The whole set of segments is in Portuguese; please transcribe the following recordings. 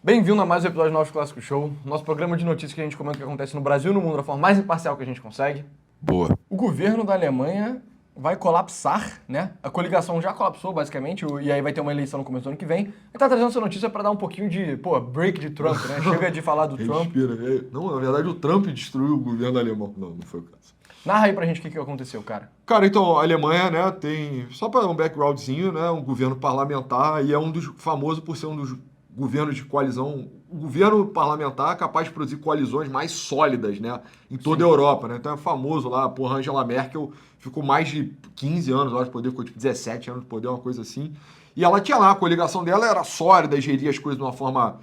Bem-vindo a mais um episódio do nosso Clássico Show, nosso programa de notícias que a gente comenta o que acontece no Brasil e no mundo da forma mais imparcial que a gente consegue. Boa. O governo da Alemanha vai colapsar, né? A coligação já colapsou, basicamente, e aí vai ter uma eleição no começo do ano que vem. A gente tá trazendo essa notícia para dar um pouquinho de, break de Trump, né? Chega de falar do Trump. Respira. Não, na verdade o Trump destruiu o governo alemão. Não foi o caso. Narra aí pra gente o que aconteceu, cara. Cara, então, a Alemanha, né, tem, só para um backgroundzinho, né, um governo parlamentar e é famoso por ser um dos governos de coalizão, um governo parlamentar capaz de produzir coalizões mais sólidas, né, em toda a Europa, né, então é famoso lá, porra, Angela Merkel ficou mais de 15 anos, eu acho, de poder, ficou tipo 17 anos de poder, uma coisa assim, e ela tinha lá, a coligação dela era sólida, geria as coisas de uma forma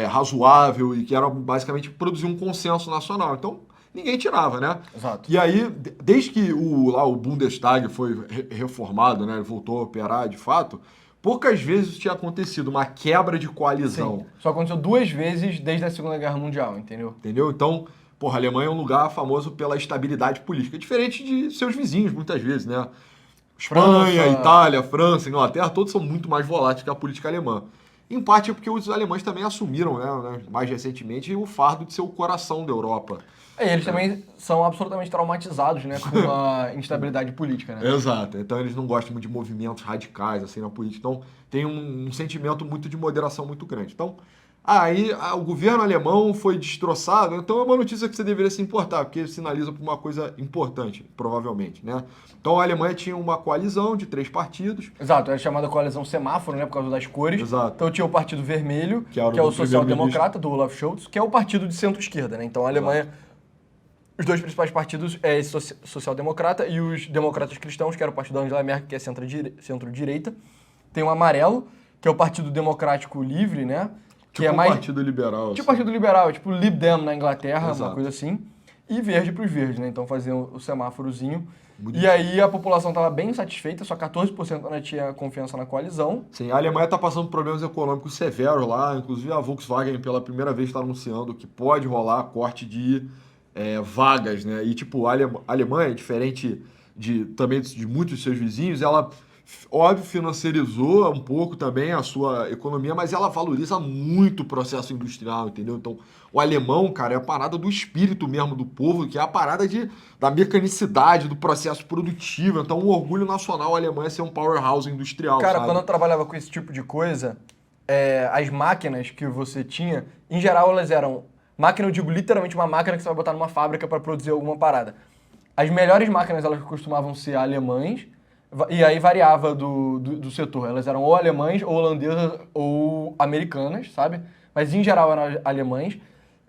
razoável e que era basicamente produzir um consenso nacional, então ninguém tirava, né? Exato. E aí, desde que o Bundestag foi reformado, né, voltou a operar de fato, poucas vezes tinha acontecido uma quebra de coalizão. Sim. Só aconteceu 2 vezes desde a Segunda Guerra Mundial, entendeu? Entendeu? Então, porra, a Alemanha é um lugar famoso pela estabilidade política, diferente de seus vizinhos, muitas vezes, né? Espanha, França. Itália, França, Inglaterra, todos são muito mais voláteis que a política alemã. Em parte é porque os alemães também assumiram, né, mais recentemente, o fardo de ser o coração da Europa. Eles também são absolutamente traumatizados, né, com a instabilidade política, né? Exato. Então eles não gostam muito de movimentos radicais assim na política. Então tem um sentimento muito de moderação muito grande. Então aí o governo alemão foi destroçado. Então é uma notícia que você deveria se importar, porque sinaliza para uma coisa importante, provavelmente, né? Então a Alemanha tinha uma coalizão de 3 partidos. Exato, era chamada coalizão semáforo, né, por causa das cores. Exato. Então tinha o Partido Vermelho, Que era que é o do social-democrata, do Olaf Scholz, que é o partido de centro-esquerda, né? Então a Alemanha, os dois principais partidos é esse social-democrata e os democratas cristãos, que era o partido da Angela Merkel, que é centro-direita. Tem o amarelo, que é o Partido Democrático Livre, né? Que Tipo é um mais partido liberal. tipo assim. Partido Liberal, tipo Lib Dem na Inglaterra, uma Exato. coisa assim. E verde para os verdes, né? Então faziam o semáforozinho. Muito E aí a população estava bem insatisfeita, só 14% ainda tinha confiança na coalizão. Sim, a Alemanha está passando por problemas econômicos severos lá, inclusive a Volkswagen pela primeira vez está anunciando que pode rolar corte de vagas, né? E tipo, a Alemanha, diferente também de muitos de seus vizinhos, ela, óbvio, financiarizou um pouco também a sua economia, mas ela valoriza muito o processo industrial, entendeu? Então, o alemão, cara, é a parada do espírito mesmo do povo, que é a parada da mecanicidade, do processo produtivo. Então, um orgulho nacional a Alemanha ser um powerhouse industrial, Cara, sabe? quando eu trabalhava com esse tipo de coisa, as máquinas que você tinha, em geral elas eram... Máquina, eu digo literalmente uma máquina que você vai botar numa fábrica para produzir alguma parada. As melhores máquinas, elas costumavam ser alemães, e aí variava do setor. Elas eram ou alemães, ou holandesas, ou americanas, sabe? Mas em geral eram alemães.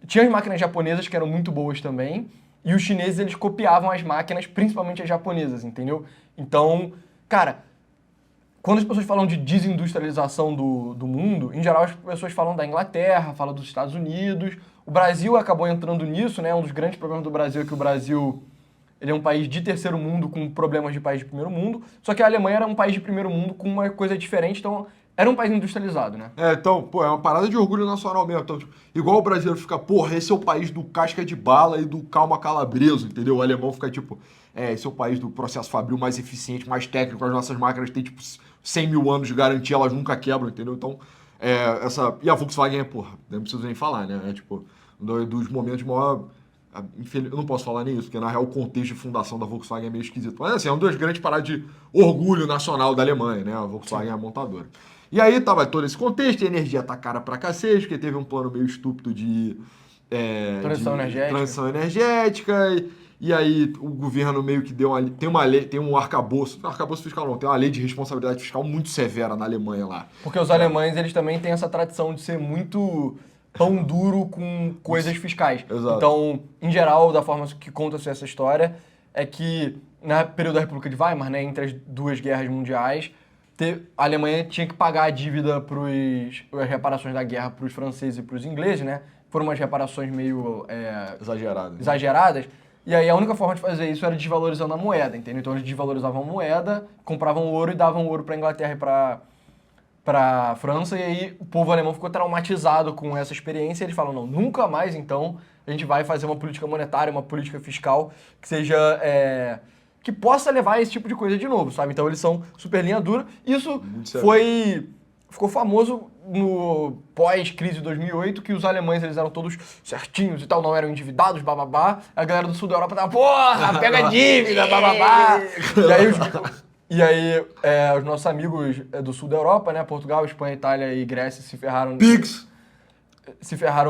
Tinha as máquinas japonesas que eram muito boas também, e os chineses, eles copiavam as máquinas, principalmente as japonesas, entendeu? Então, cara, quando as pessoas falam de desindustrialização do mundo, em geral as pessoas falam da Inglaterra, falam dos Estados Unidos. O Brasil acabou entrando nisso, né? Um dos grandes problemas do Brasil é que o Brasil, ele é um país de terceiro mundo com problemas de país de primeiro mundo, só que a Alemanha era um país de primeiro mundo com uma coisa diferente, então era um país industrializado, né? Então, pô, é uma parada de orgulho nacional mesmo. Então, tipo, igual o brasileiro fica, porra, esse é o país do casca de bala e do calma calabreso, entendeu? O alemão fica tipo, esse é o país do processo fabril mais eficiente, mais técnico, as nossas máquinas têm tipo 100 mil anos de garantia, elas nunca quebram, entendeu? Então, e a Volkswagen porra, não preciso nem falar, né? É tipo, dos momentos de maior. Eu não posso falar nem isso, porque na real o contexto de fundação da Volkswagen é meio esquisito. Mas assim, é uma das grandes paradas de orgulho nacional da Alemanha, né? A Volkswagen é a montadora. E aí tava todo esse contexto, a energia tá cara pra cacete, porque teve um plano meio estúpido de transição energética. E aí o governo meio que tem uma lei, tem um arcabouço fiscal não, tem uma lei de responsabilidade fiscal muito severa na Alemanha lá. Porque os alemães, eles também têm essa tradição de ser muito pão duro com coisas fiscais. Exato. Então, em geral, da forma que conta-se essa história, é que no período da República de Weimar, né, entre as duas guerras mundiais, a Alemanha tinha que pagar a dívida as reparações da guerra para os franceses e para os ingleses, né? Foram umas reparações meio exageradas. E aí a única forma de fazer isso era desvalorizando a moeda, entendeu? Então eles desvalorizavam a moeda, compravam ouro e davam ouro para a Inglaterra e para a França, e aí o povo alemão ficou traumatizado com essa experiência, e eles falam, não, nunca mais, então, a gente vai fazer uma política monetária, uma política fiscal que seja... que possa levar a esse tipo de coisa de novo, sabe? Então eles são super linha dura. Isso ficou famoso no pós-crise de 2008, que os alemães eles eram todos certinhos e tal, não eram endividados, bababá. A galera do sul da Europa tava, porra, pega dívida, bababá. Os nossos amigos do sul da Europa, né, Portugal, Espanha, Itália e Grécia se ferraram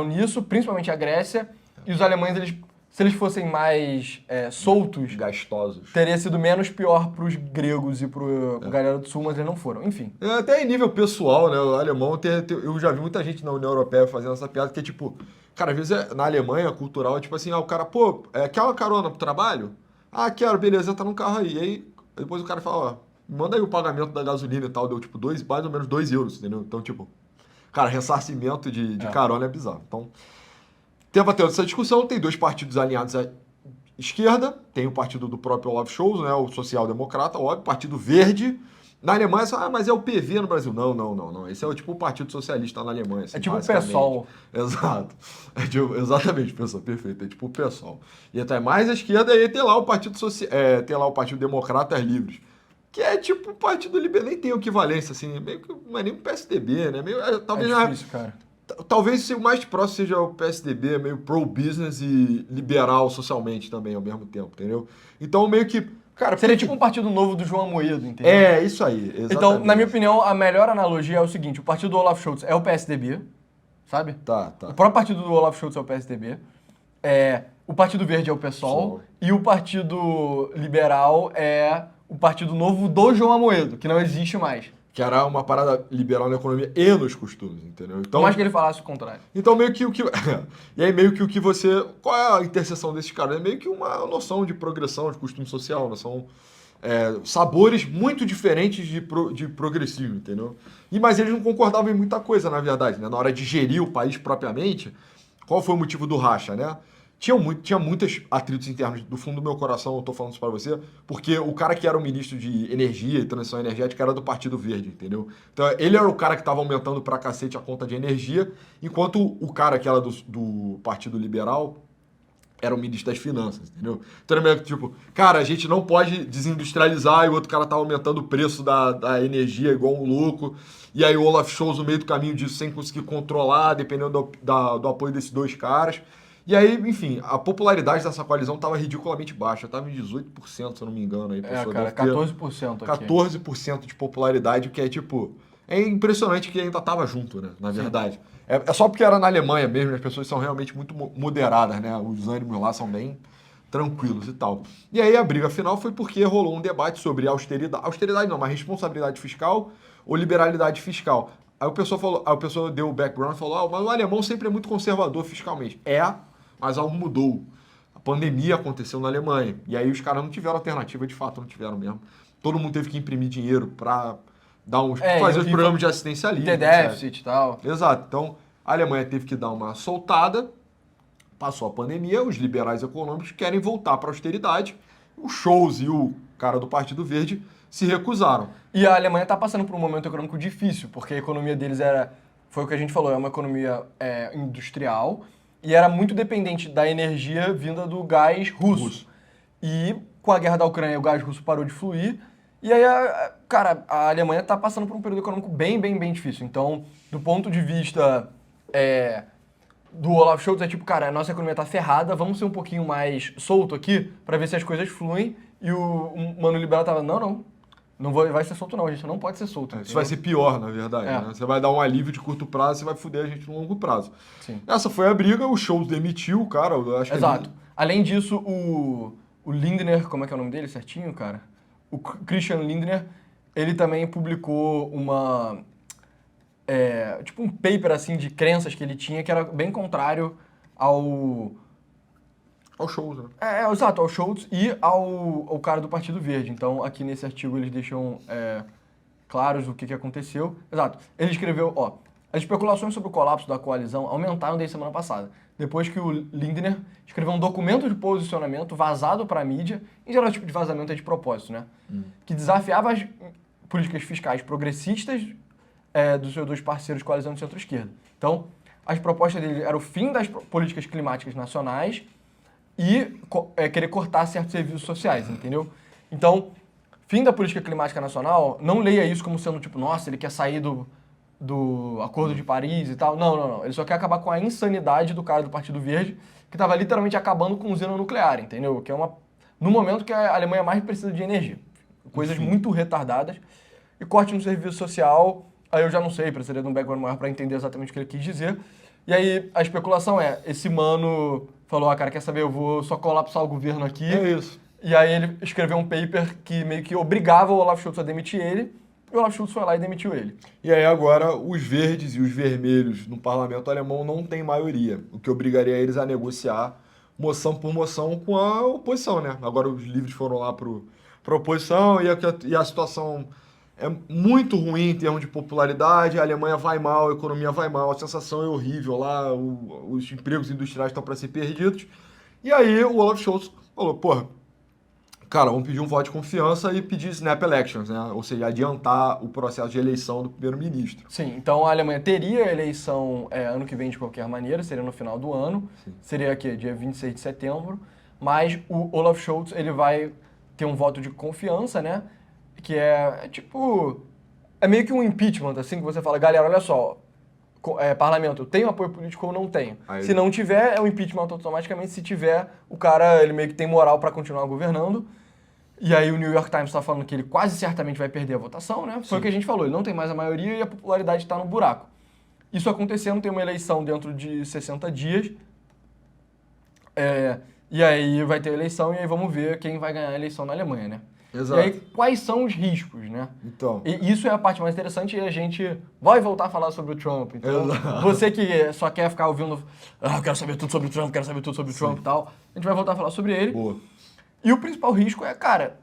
nisso, principalmente a Grécia. E os alemães, se eles fossem mais soltos, gastosos, teria sido menos pior pros gregos e pro galera do sul, mas eles não foram. Enfim. Até em nível pessoal, né? O alemão, eu já vi muita gente na União Europeia fazendo essa piada, que é tipo, cara, às vezes na Alemanha, cultural, é tipo assim, o cara, pô, quer uma carona pro trabalho? Ah, quero, beleza, entra num carro aí. E aí, depois o cara fala, ó, manda aí o pagamento da gasolina e tal, deu tipo mais ou menos 2 euros, entendeu? Então, tipo, cara, ressarcimento de carona é bizarro. Então, teve tendo essa discussão, tem 2 partidos alinhados à esquerda, tem o partido do próprio Olaf Scholz, né, o social-democrata, óbvio, Partido Verde. Na Alemanha, mas é o PV no Brasil. Não. Esse é tipo o Partido Socialista na Alemanha. Assim, é tipo o PSOL. Exato. Exatamente, PSOL, perfeito. É tipo o PSOL. E até mais à esquerda, e tem lá o Partido tem lá o Partido Democratas Livres, que é tipo o Partido Liberal, nem tem equivalência, assim, meio que não é nem o PSDB, né? Talvez difícil, cara. Talvez o mais próximo seja o PSDB, meio pro-business e liberal socialmente também, ao mesmo tempo, entendeu? Então, meio que... Cara, seria tipo um partido novo do João Amoedo, entendeu? É, isso aí, exatamente. Então, na minha opinião, a melhor analogia é o seguinte, o partido do Olaf Scholz é o PSDB, sabe? Tá. O próprio partido do Olaf Scholz é o PSDB, o Partido Verde é o PSOL, e o Partido Liberal é o Partido Novo do João Amoedo, que não existe mais. Que era uma parada liberal na economia e nos costumes, entendeu? Então, por mais que ele falasse o contrário. Então, meio que o que... E aí, meio que o que você... Qual é a interseção desses caras? É meio que uma noção de progressão, de costume social, noção... sabores muito diferentes de progressismo, entendeu? Mas eles não concordavam em muita coisa, na verdade, né? Na hora de gerir o país propriamente, qual foi o motivo do racha, né? Tinha muitos atritos internos. Do fundo do meu coração, eu tô falando isso pra você, porque o cara que era o ministro de Energia e Transição Energética era do Partido Verde, entendeu? Então, ele era o cara que tava aumentando pra cacete a conta de energia, enquanto o cara que era do Partido Liberal era o ministro das Finanças, entendeu? Então, era meio que tipo, cara, a gente não pode desindustrializar, e o outro cara tá aumentando o preço da energia igual um louco, e aí o Olaf Scholz no meio do caminho disso, sem conseguir controlar, dependendo do apoio desses 2 caras. E aí, enfim, a popularidade dessa coalizão estava ridiculamente baixa. Estava em 18%, se eu não me engano. Aí, cara, 14% aqui. 14% de popularidade, o que é tipo... É impressionante que ainda estava junto, né? Na verdade. É só porque era na Alemanha mesmo, as pessoas são realmente muito moderadas, né? Os ânimos lá são bem tranquilos e tal. E aí a briga final foi porque rolou um debate sobre austeridade. Austeridade não, mas responsabilidade fiscal ou liberalidade fiscal. Aí o pessoal deu o background e falou, mas o alemão sempre é muito conservador fiscalmente. Mas algo mudou. A pandemia aconteceu na Alemanha. E aí os caras não tiveram alternativa, de fato, não tiveram mesmo. Todo mundo teve que imprimir dinheiro para fazer os programas de assistencialismo. Ter déficit e tal. Exato. Então, a Alemanha teve que dar uma soltada, passou a pandemia, os liberais econômicos querem voltar para a austeridade. O Scholz e o cara do Partido Verde se recusaram. E a Alemanha está passando por um momento econômico difícil, porque a economia deles foi o que a gente falou, é uma economia industrial, e era muito dependente da energia vinda do gás russo. E com a guerra da Ucrânia, o gás russo parou de fluir. E aí, cara, a Alemanha está passando por um período econômico bem difícil. Então, do ponto de vista do Olaf Scholz, é tipo, cara, a nossa economia está ferrada, vamos ser um pouquinho mais solto aqui para ver se as coisas fluem. E o Mano Liberal tava, não vai ser solto não, a gente não pode ser solto. Isso vai ser pior, na verdade. Né? Você vai dar um alívio de curto prazo, você vai fuder a gente no longo prazo. Sim. Essa foi a briga, o Scholz demitiu o cara. Acho Exato. Além disso, o Lindner, como é que é o nome dele certinho, cara? O Christian Lindner, ele também publicou tipo um paper assim de crenças que ele tinha, que era bem contrário ao Scholz, né? Exato, ao Scholz e ao cara do Partido Verde. Então, aqui nesse artigo eles deixam claros o que aconteceu. Exato. Ele escreveu, as especulações sobre o colapso da coalizão aumentaram desde semana passada, depois que o Lindner escreveu um documento de posicionamento vazado para a mídia, em geral, tipo de vazamento é de propósito, né? Que desafiava as políticas fiscais progressistas dos seus 2 parceiros de coalizão de centro-esquerda. Então, as propostas dele eram o fim das políticas climáticas nacionais e querer cortar certos serviços sociais, entendeu? Então, fim da política climática nacional, não leia isso como sendo tipo, nossa, ele quer sair do Acordo de Paris e tal. Não, não, não. Ele só quer acabar com a insanidade do cara do Partido Verde, que estava literalmente acabando com usina nuclear, entendeu? Que é no momento que a Alemanha mais precisa de energia. Coisas muito retardadas. E corte no serviço social, aí eu já não sei, precisaria de um background maior para entender exatamente o que ele quis dizer. E aí a especulação esse mano falou, cara, quer saber, eu vou só colapsar o governo aqui. É isso. E aí ele escreveu um paper que meio que obrigava o Olaf Scholz a demitir ele, e o Olaf Scholz foi lá e demitiu ele. E aí agora os verdes e os vermelhos no parlamento alemão não têm maioria, o que obrigaria eles a negociar moção por moção com a oposição, né? Agora os livros foram lá para a oposição e a situação é muito ruim em termos de popularidade, a Alemanha vai mal, a economia vai mal, a sensação é horrível lá, os empregos industriais estão para ser perdidos. E aí o Olaf Scholz falou, porra, cara, vamos pedir um voto de confiança e pedir snap elections, né? Ou seja, adiantar o processo de eleição do primeiro-ministro. Sim, então a Alemanha teria eleição ano que vem de qualquer maneira, seria no final do ano, seria aqui, dia 26 de setembro, mas o Olaf Scholz, ele vai ter um voto de confiança, né? Que é tipo, é meio que um impeachment, assim, que você fala, galera, olha só, parlamento, tem apoio político ou não tem? Aí- Se não tiver, é um impeachment automaticamente, se tiver, o cara, ele meio que tem moral para continuar governando. E aí o New York Times está falando que ele quase certamente vai perder a votação, né? Foi o que a gente falou, ele não tem mais a maioria e a popularidade está no buraco. Isso acontecendo, tem uma eleição dentro de 60 dias. E aí vai ter eleição e aí vamos ver quem vai ganhar a eleição na Alemanha, né? Exato. E aí, quais são os riscos, né? Então. E isso é a parte mais interessante e a gente vai voltar a falar sobre o Trump. Então, Exato. você que só quer ficar ouvindo, eu quero saber tudo sobre o Trump, quero saber tudo sobre o Trump e tal, a gente vai voltar a falar sobre ele. Boa. E o principal risco cara,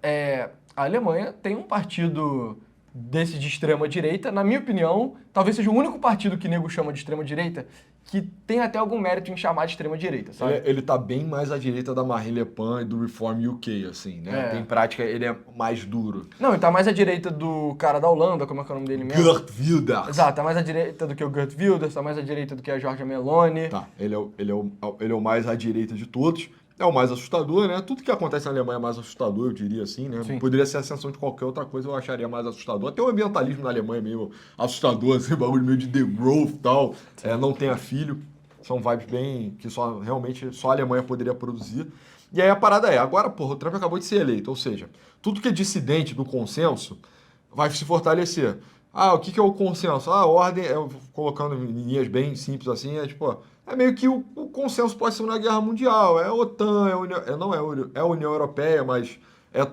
a Alemanha tem um partido desse de extrema-direita, na minha opinião, talvez seja o único partido que nego chama de extrema-direita que tem até algum mérito em chamar de extrema-direita, sabe? Ele tá bem mais à direita da Marine Le Pen e do Reform UK, assim, né? É. Em prática, ele é mais duro. Não, ele tá mais à direita do cara da Holanda, como é que é o nome dele mesmo? Geert Wilders. Exato, tá mais à direita do que o Geert Wilders, tá mais à direita do que a Giorgia Meloni. Tá, ele é o mais à direita de todos. É o mais assustador, né? Tudo que acontece na Alemanha é mais assustador, eu diria assim, né? Sim. Poderia ser a ascensão de qualquer outra coisa, eu acharia mais assustador. Até o ambientalismo na Alemanha é meio assustador, assim, bagulho meio de The Growth e tal. Não tenha filho. São vibes bem que realmente só a Alemanha poderia produzir. E aí a parada agora, porra, o Trump acabou de ser eleito, ou seja, tudo que é dissidente do consenso vai se fortalecer. O que é o consenso? A ordem, colocando em linhas bem simples assim, é meio que o consenso pode ser na guerra mundial, é a OTAN, é a União Europeia, mas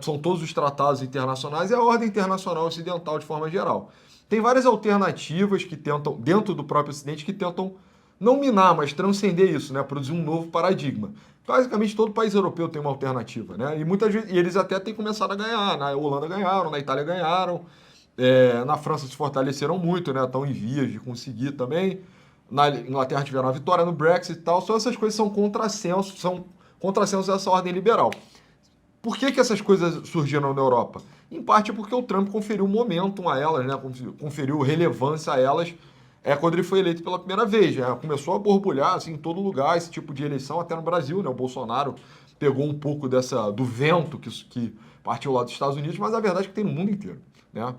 são todos os tratados internacionais e a ordem internacional ocidental de forma geral. Tem várias alternativas que tentam, dentro do próprio Ocidente, que tentam não minar, mas transcender isso, né? Produzir um novo paradigma. Basicamente, todo país europeu tem uma alternativa, né? E muitas vezes, e eles até têm começado a ganhar. Na Holanda ganharam, na Itália ganharam, na França se fortaleceram muito, né? Estão em vias de conseguir também. Na Inglaterra tiveram a vitória no Brexit e tal. Só essas coisas são contrassensos dessa ordem liberal. Por que essas coisas surgiram na Europa? Em parte porque o Trump conferiu momentum a elas, né? Conferiu relevância a elas quando ele foi eleito pela primeira vez. Começou a borbulhar assim, em todo lugar esse tipo de eleição, até no Brasil, né? O Bolsonaro pegou um pouco do vento que partiu lá dos Estados Unidos, mas a verdade é que tem no mundo inteiro, né?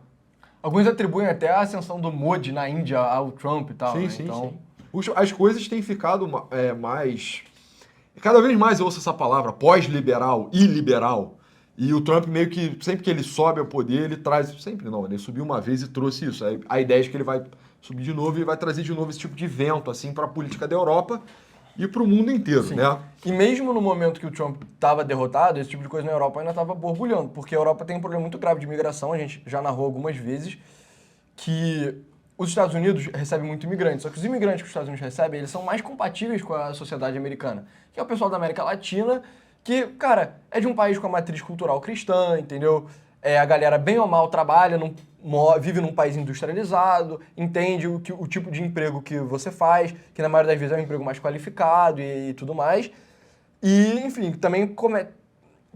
Alguns atribuem até a ascensão do Modi na Índia ao Trump e tal, Sim, né? sim, Então, sim. As coisas têm ficado mais... Cada vez mais eu ouço essa palavra, pós-liberal, iliberal. E o Trump meio que, sempre que ele sobe ao poder, ele traz... Sempre não, ele subiu uma vez e trouxe isso. A ideia é de que ele vai subir de novo e vai trazer de novo esse tipo de vento, assim, para a política da Europa e para o mundo inteiro, sim. né? E mesmo no momento que o Trump estava derrotado, esse tipo de coisa na Europa ainda estava borbulhando, porque a Europa tem um problema muito grave de imigração, a gente já narrou algumas vezes, que os Estados Unidos recebem muito imigrante, só que os imigrantes que os Estados Unidos recebem, eles são mais compatíveis com a sociedade americana, que é o pessoal da América Latina, que, cara, é de um país com a matriz cultural cristã, entendeu? A galera, bem ou mal, trabalha, vive num país industrializado, entende o tipo de emprego que você faz, que na maioria das vezes é um emprego mais qualificado e tudo mais. E, enfim, também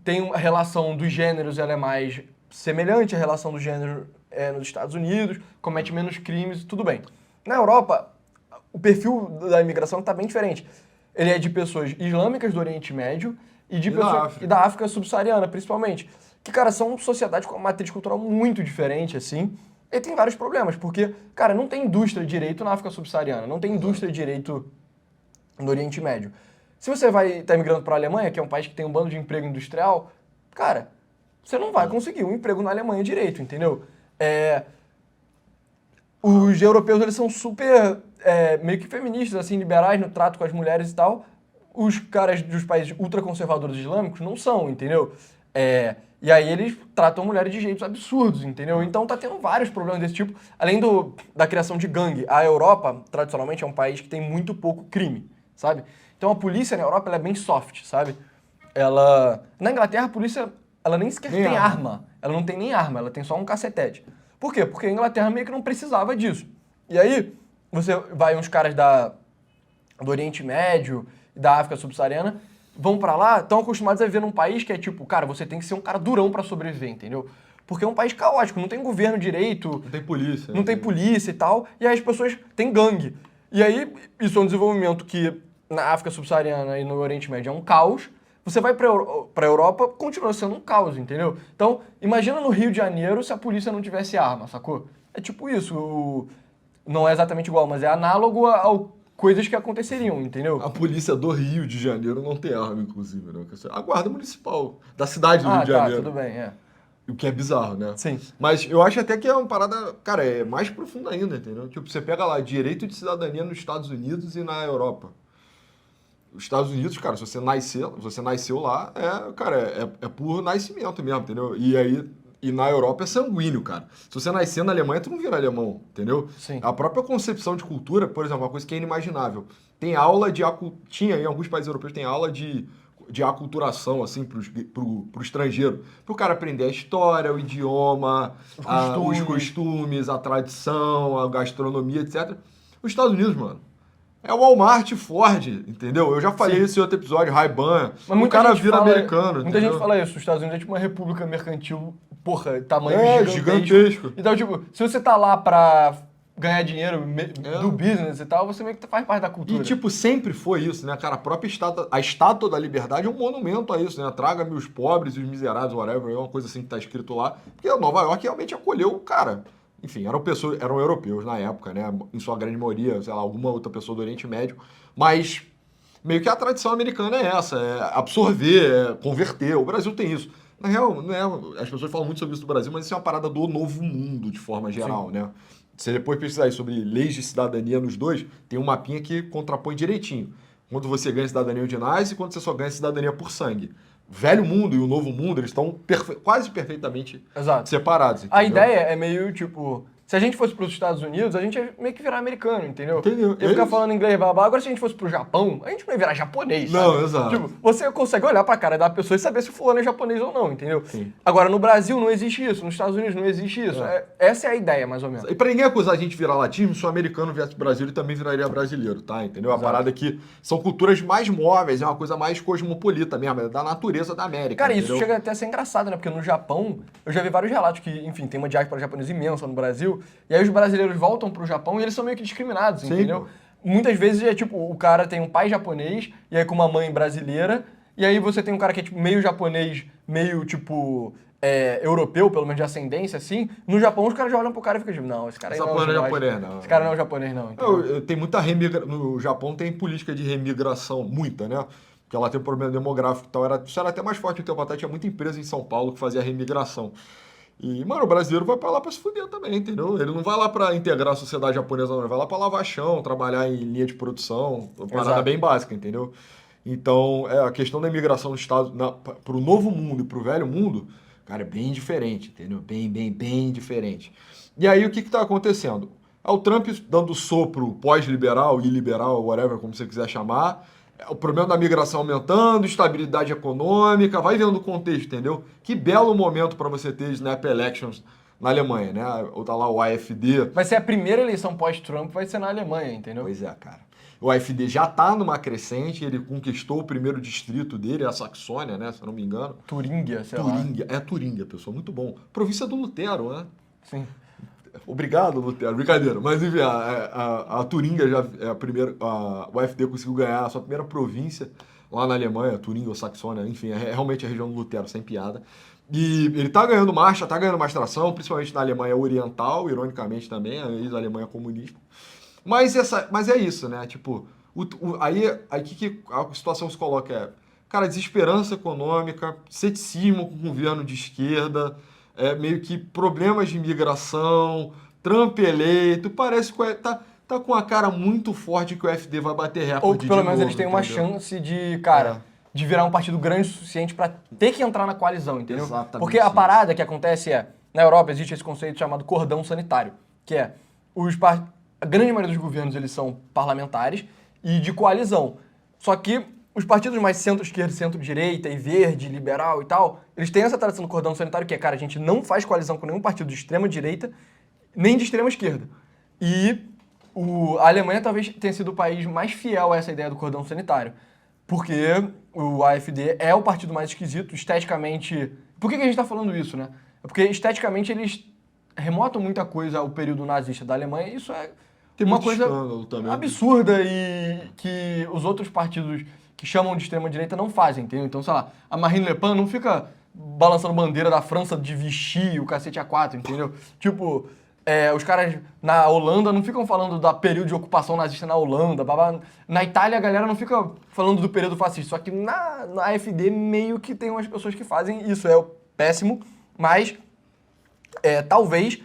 tem a relação dos gêneros, ela é mais semelhante à relação do gênero nos Estados Unidos, comete menos crimes, tudo bem. Na Europa, o perfil da imigração está bem diferente. Ele é de pessoas islâmicas do Oriente Médio e da África subsaariana, principalmente. Que, cara, são sociedades com uma matriz cultural muito diferente, assim. ele tem vários problemas, porque, cara, não tem indústria direito na África subsaariana, não tem indústria direito no Oriente Médio. Se você vai estar migrando para a Alemanha, que é um país que tem um bando de emprego industrial, cara, você não vai conseguir um emprego na Alemanha direito, entendeu? Os europeus, eles são super, meio que feministas, assim, liberais no trato com as mulheres e tal. Os caras dos países ultraconservadores islâmicos não são, entendeu? E aí eles tratam mulheres de jeitos absurdos, entendeu? Então tá tendo vários problemas desse tipo. Além da criação de gangue, a Europa, tradicionalmente, é um país que tem muito pouco crime, sabe? Então a polícia na Europa, ela é bem soft, sabe? Na Inglaterra, a polícia, ela nem sequer tem arma. Ela não tem nem arma, ela tem só um cacetete. Por quê? Porque a Inglaterra meio que não precisava disso. E aí, você vai uns caras do Oriente Médio, da África subsaariana, vão pra lá, estão acostumados a viver num país que é tipo, cara, você tem que ser um cara durão pra sobreviver, entendeu? Porque é um país caótico, não tem governo direito, Não tem polícia. não tem polícia e tal, e aí as pessoas têm gangue. E aí, isso é um desenvolvimento que na África subsaariana e no Oriente Médio é um caos. Você vai pra Europa, continua sendo um caos, entendeu? Então, imagina no Rio de Janeiro se a polícia não tivesse arma, sacou? É tipo isso, não é exatamente igual, mas é análogo a coisas que aconteceriam, entendeu? A polícia do Rio de Janeiro não tem arma, inclusive, né? A guarda municipal da cidade do Rio de Janeiro. Tudo bem, O que é bizarro, né? Sim. Mas eu acho até que é uma parada, cara, é mais profunda ainda, entendeu? Tipo, você pega lá, direito de cidadania nos Estados Unidos e na Europa. Os Estados Unidos, cara, se você nasceu lá, é por nascimento mesmo, entendeu? E na Europa é sanguíneo, cara. Se você nascer na Alemanha, tu não vira alemão, entendeu? Sim. A própria concepção de cultura, por exemplo, uma coisa que é inimaginável. Tinha em alguns países europeus, tem aula de aculturação, assim, pro estrangeiro. Pro cara aprender a história, o idioma, os costumes, a tradição, a gastronomia, etc. Os Estados Unidos, mano, é o Walmart e Ford, entendeu? Eu já falei isso em outro episódio, Ray-Ban. O cara vira americano, muita entendeu? gente fala isso, os Estados Unidos é tipo uma república mercantil, porra, tamanho gigantesco. Então, tipo, se você tá lá pra ganhar dinheiro do business e tal, você meio que faz parte da cultura. E, tipo, sempre foi isso, né, cara? A estátua da liberdade é um monumento a isso, né? Traga-me os pobres e os miseráveis, whatever, é uma coisa assim que tá escrito lá. Porque Nova York realmente acolheu o cara. Enfim, eram europeus na época, né? Em sua grande maioria, sei lá, alguma outra pessoa do Oriente Médio. Mas meio que a tradição americana é essa, é absorver, é converter. O Brasil tem isso. Na real, não é, as pessoas falam muito sobre isso do Brasil, mas isso é uma parada do novo mundo, de forma geral, né? Se você depois pesquisar aí sobre leis de cidadania nos dois, tem um mapinha que contrapõe direitinho. Quando você ganha cidadania ordinais e quando você só ganha cidadania por sangue. Velho mundo e o novo mundo, eles estão quase perfeitamente separados. Entendeu? A ideia é meio, tipo, se a gente fosse para os Estados Unidos, a gente ia meio que virar americano, entendeu? Entendeu? Ia ficar falando inglês, babá. Agora, se a gente fosse pro Japão, a gente não ia virar japonês, sabe? Não, exato. Tipo, você consegue olhar pra cara da pessoa e saber se o fulano é japonês ou não, entendeu? Sim. Agora, no Brasil não existe isso, nos Estados Unidos não existe isso. Essa é a ideia, mais ou menos. E pra ninguém acusar a gente de virar latino, se o americano viesse pro Brasil, ele também viraria brasileiro, tá? Entendeu? Exato. A parada é que são culturas mais móveis, é uma coisa mais cosmopolita mesmo, é da natureza da América. Cara, entendeu? isso chega até a ser engraçado, né? Porque no Japão, eu já vi vários relatos que, enfim, tem uma diáspora japonesa imensa no Brasil, e aí os brasileiros voltam pro Japão e eles são meio que discriminados, Sim, entendeu? pô. Muitas vezes é tipo, o cara tem um pai japonês, e aí com uma mãe brasileira, e aí você tem um cara que é tipo meio japonês, meio tipo europeu, pelo menos de ascendência, assim. No Japão os caras já olham pro cara e ficam tipo, não, esse cara aí não é japonês, não. Esse cara não é japonês, não. Tem muita no Japão tem política de remigração, muita, né? Porque ela tem um problema demográfico e tal. Isso era até mais forte um tempo atrás, tinha muita empresa em São Paulo que fazia remigração. E, mano, o brasileiro vai pra lá pra se fuder também, entendeu? Ele não vai lá pra integrar a sociedade japonesa, não. Ele vai lá pra lavar chão, trabalhar em linha de produção, uma parada bem básica, entendeu? Então, a questão da imigração dos Estados pro novo mundo e pro velho mundo, cara, é bem diferente, entendeu? Bem diferente. E aí, o que tá acontecendo? O Trump dando sopro pós-liberal, iliberal, whatever, como você quiser chamar, o problema da migração aumentando, estabilidade econômica, vai vendo o contexto, entendeu? Que belo momento para você ter snap elections na Alemanha, né? Ou tá lá o AfD. Vai ser a primeira eleição pós-Trump, vai ser na Alemanha, entendeu? Pois é, cara. O AfD já tá numa crescente, ele conquistou o primeiro distrito dele, a Saxônia, né? Se eu não me engano. Turingia, sei lá. Turingia, pessoal, muito bom. Província do Lutero, né? Sim. Obrigado, Lutero. Brincadeira. Mas, enfim, a Turingia já é a primeira... o AfD conseguiu ganhar a sua primeira província lá na Alemanha, Turingia ou Saxônia, enfim, é realmente a região do Lutero, sem piada. E ele tá ganhando marcha, tá ganhando mais tração, principalmente na Alemanha Oriental, ironicamente também, a ex-Alemanha comunista. Mas é isso, né? Tipo, aí que a situação se coloca cara, desesperança econômica, ceticismo com o governo de esquerda, meio que problemas de imigração, Trump eleito, parece que tá com a cara muito forte que o FD vai bater recorde Ou que pelo de menos novo, eles têm uma entendeu? chance de, cara, de virar um partido grande o suficiente pra ter que entrar na coalizão, entendeu? Exatamente Porque a isso. parada que acontece na Europa existe esse conceito chamado cordão sanitário, que é a grande maioria dos governos eles são parlamentares e de coalizão. Só que os partidos mais centro-esquerda, centro-direita e verde, liberal e tal, eles têm essa tradição do cordão sanitário que é, cara, a gente não faz coalizão com nenhum partido de extrema-direita nem de extrema-esquerda. E a Alemanha talvez tenha sido o país mais fiel a essa ideia do cordão sanitário. Porque o AfD é o partido mais esquisito, esteticamente... Por que a gente está falando isso, né? É porque esteticamente eles remotam muita coisa ao período nazista da Alemanha e isso é Tem uma muito coisa escândalo também. absurda e que os outros partidos que chamam de extrema-direita não fazem, entendeu? Então, sei lá, a Marine Le Pen não fica balançando bandeira da França de Vichy, o cacete A4, entendeu? Tipo... os caras na Holanda não ficam falando da período de ocupação nazista na Holanda, babá. Na Itália a galera não fica falando do período fascista, só que na AfD meio que tem umas pessoas que fazem isso, é péssimo, mas talvez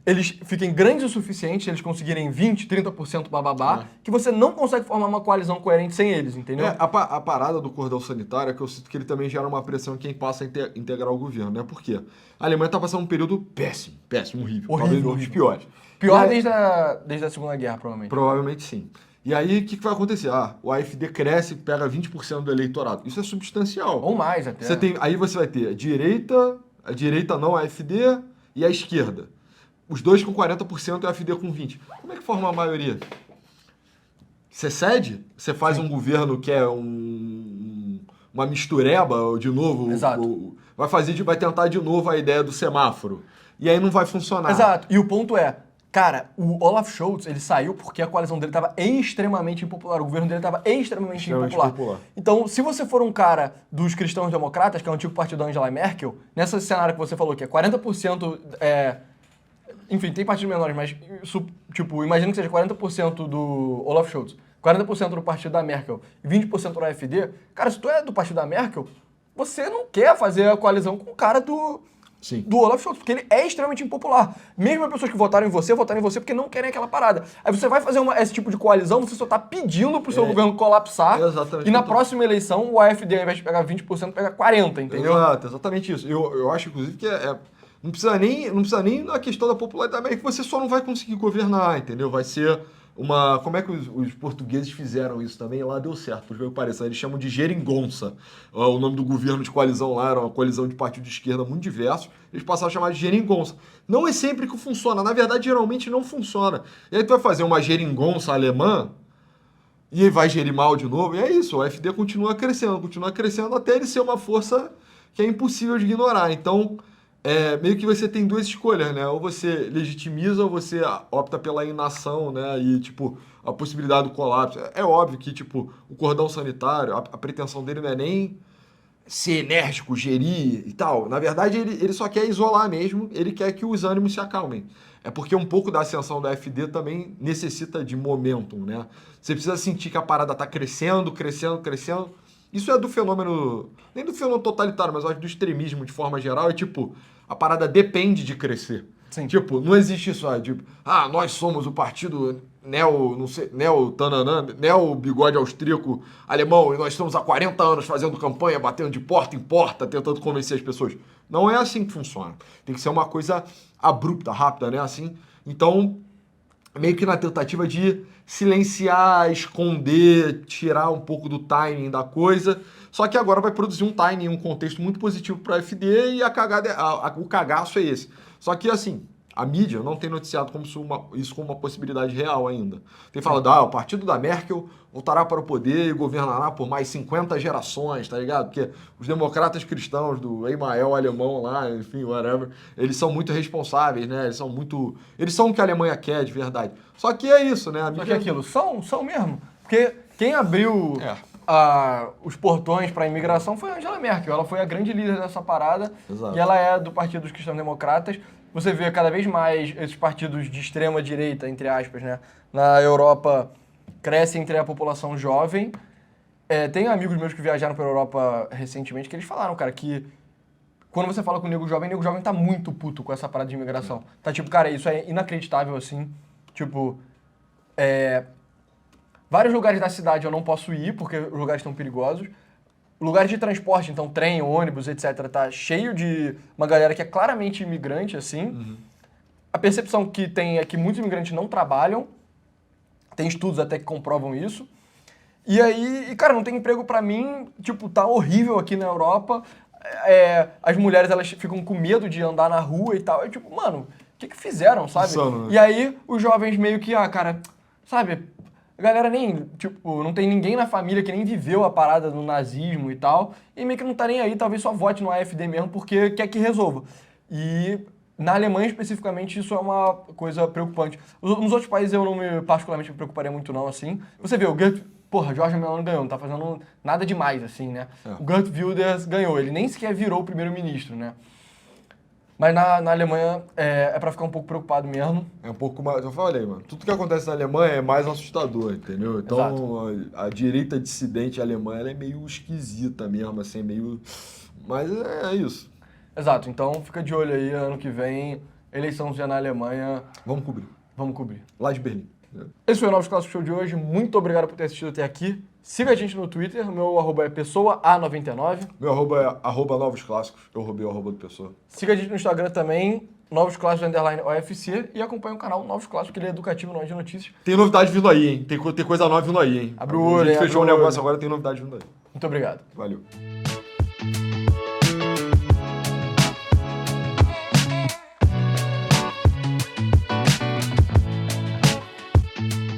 eles fiquem grandes o suficiente, eles conseguirem 20, 30% bababá, que você não consegue formar uma coalizão coerente sem eles, entendeu? A parada do cordão sanitário é que eu sinto que ele também gera uma pressão em quem passa a integrar o governo, né? Por quê? A Alemanha tá passando um período péssimo, horrível. Talvez um dos piores. Pior desde a Segunda Guerra, provavelmente. Provavelmente sim. E aí, o que vai acontecer? O AfD cresce e pega 20% do eleitorado. Isso é substancial. Ou mais até. Aí você vai ter a direita não, a AfD, e a esquerda. Os dois com 40% e a AfD com 20%. Como é que forma a maioria? Você cede? Você faz um governo que é uma mistureba, de novo? Exato. Vai tentar de novo a ideia do semáforo. E aí não vai funcionar. Exato. E o ponto cara, o Olaf Scholz, ele saiu porque a coalizão dele estava extremamente impopular. O governo dele estava extremamente impopular. Então, se você for um cara dos cristãos democratas, que é o antigo partido da Angela Merkel, nesse cenário que você falou, que é 40%... Enfim, tem partidos menores, mas, tipo, imagina que seja 40% do Olaf Scholz, 40% do partido da Merkel e 20% do AfD. Cara, se tu é do partido da Merkel, você não quer fazer a coalizão com o cara do Olaf Scholz, porque ele é extremamente impopular. Mesmo as pessoas que votaram em você porque não querem aquela parada. Aí você vai fazer esse tipo de coalizão, você só tá pedindo pro seu governo colapsar. Exatamente. E na próxima eleição, o AfD, ao invés de pegar 20%, pega 40%, entendeu? Exato, exatamente isso. Eu acho, inclusive, que não precisa nem na questão da popularidade, é que você só não vai conseguir governar, entendeu? Vai ser como é que os portugueses fizeram isso também? Lá deu certo, por que pareça. Eles chamam de geringonça. O nome do governo de coalizão lá era uma coalizão de partido de esquerda muito diversos. Eles passaram a chamar de geringonça. Não é sempre que funciona. Na verdade, geralmente não funciona. E aí tu vai fazer uma geringonça alemã e aí vai gerir mal de novo. E é isso, o AfD continua crescendo até ele ser uma força que é impossível de ignorar. Então... meio que você tem duas escolhas, né? Ou você legitimiza ou você opta pela inação, né? E, tipo, a possibilidade do colapso. É óbvio que, tipo, o cordão sanitário, a pretensão dele não é nem ser enérgico, gerir e tal. Na verdade, ele só quer isolar mesmo, ele quer que os ânimos se acalmem. É porque um pouco da ascensão da AfD também necessita de momentum, né? Você precisa sentir que a parada tá crescendo. Isso é do fenômeno, nem do fenômeno totalitário, mas eu acho do extremismo de forma geral, é tipo, a parada depende de crescer. Sim. Tipo, não existe isso, nós somos o partido neo bigode austríaco alemão, e nós estamos há 40 anos fazendo campanha, batendo de porta em porta, tentando convencer as pessoas. Não é assim que funciona. Tem que ser uma coisa abrupta, rápida, né? Assim, então, meio que na tentativa de silenciar, esconder, tirar um pouco do timing da coisa. Só que agora vai produzir um timing, um contexto muito positivo para a AfD e o cagaço é esse. Só que, assim, a mídia não tem noticiado isso como uma possibilidade real ainda. Tem falado, o partido da Merkel voltará para o poder e governará por mais 50 gerações, tá ligado? Porque os democratas cristãos do Emael alemão lá, enfim, whatever, eles são muito responsáveis, né? Eles são o que a Alemanha quer de verdade. Só que é isso, né? Só que aquilo, são mesmo. Porque quem abriu os portões para a imigração foi a Angela Merkel. Ela foi a grande líder dessa parada. Exato. E ela é do Partido dos Cristãos-Democratas. Você vê cada vez mais esses partidos de extrema direita, entre aspas, né? Na Europa crescem entre a população jovem. Tem amigos meus que viajaram para a Europa recentemente que eles falaram, cara, que quando você fala com o nego jovem tá muito puto com essa parada de imigração. Tá tipo, cara, isso é inacreditável, assim. Tipo, vários lugares da cidade eu não posso ir porque os lugares estão perigosos. Lugares de transporte, então trem, ônibus, etc., tá cheio de uma galera que é claramente imigrante, assim. Uhum. A percepção que tem é que muitos imigrantes não trabalham. Tem estudos até que comprovam isso. E aí, cara, não tem emprego pra mim, tipo, tá horrível aqui na Europa. As mulheres, elas ficam com medo de andar na rua e tal. É tipo, mano, o que fizeram, sabe? Insano, né? E aí, os jovens meio que, cara, sabe? A galera nem, tipo, não tem ninguém na família que nem viveu a parada do nazismo e tal. E meio que não tá nem aí, talvez só vote no AfD mesmo, porque quer que resolva. E na Alemanha, especificamente, isso é uma coisa preocupante. Nos outros países eu não particularmente me preocuparia muito não, assim. Você vê, o Giorgia Meloni ganhou, não tá fazendo nada demais, assim, né? O Geert Wilders ganhou, ele nem sequer virou o primeiro-ministro, né? Mas na Alemanha é pra ficar um pouco preocupado mesmo. É um pouco mais. Eu falei, mano. Tudo que acontece na Alemanha é mais assustador, entendeu? Então, a direita dissidente alemã ela é meio esquisita mesmo, assim, meio. Mas é isso. Exato, então fica de olho aí, ano que vem, eleiçãozinha na Alemanha, Vamos cobrir. vamos cobrir. Lá de Berlim. Esse foi o Novos Clássicos Show de hoje, muito obrigado por ter assistido até aqui. Siga a gente no Twitter, o meu arroba é pessoa_a99. Meu arroba é arroba novos clássicos. Eu roubei o arroba do pessoa. Siga a gente no Instagram também, Novos Clássicos _OFC, e acompanhe o canal Novos Clássicos, que ele é educativo, não é de notícias. Tem novidade vindo aí, hein? Tem coisa nova vindo aí, hein? Abre o olho, A gente hein? fechou Abre um o negócio, olho. agora tem novidade vindo aí. Muito obrigado. Valeu.